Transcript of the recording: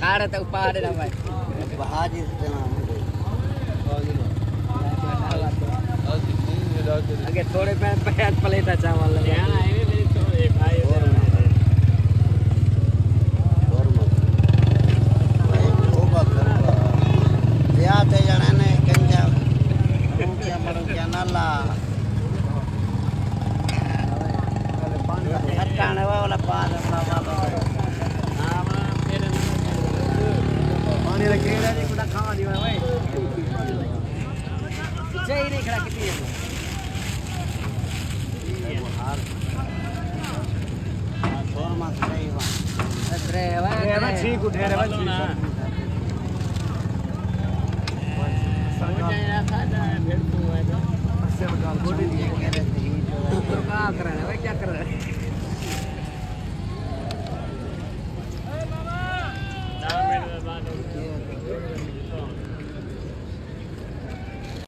काढ़े तो पहाड़ ना भाई बहाजी से नाम आगे थोड़े पे पैर प्लेटा चावल लगे हां ये मेरी थोड़े भाई और मत वो बात या ते जाने ने कंजा क्या मरो क्या नाला हटाने वाला पाद अपना हां मेरे पानी रखे नहीं कुछ खावा नहीं भाई जय नहीं खड़ा कितनी है और मत सही बात अरे वाह ठीक उठे रे बच्ची तो क्या कर रहा है भाई क्या कर रहा है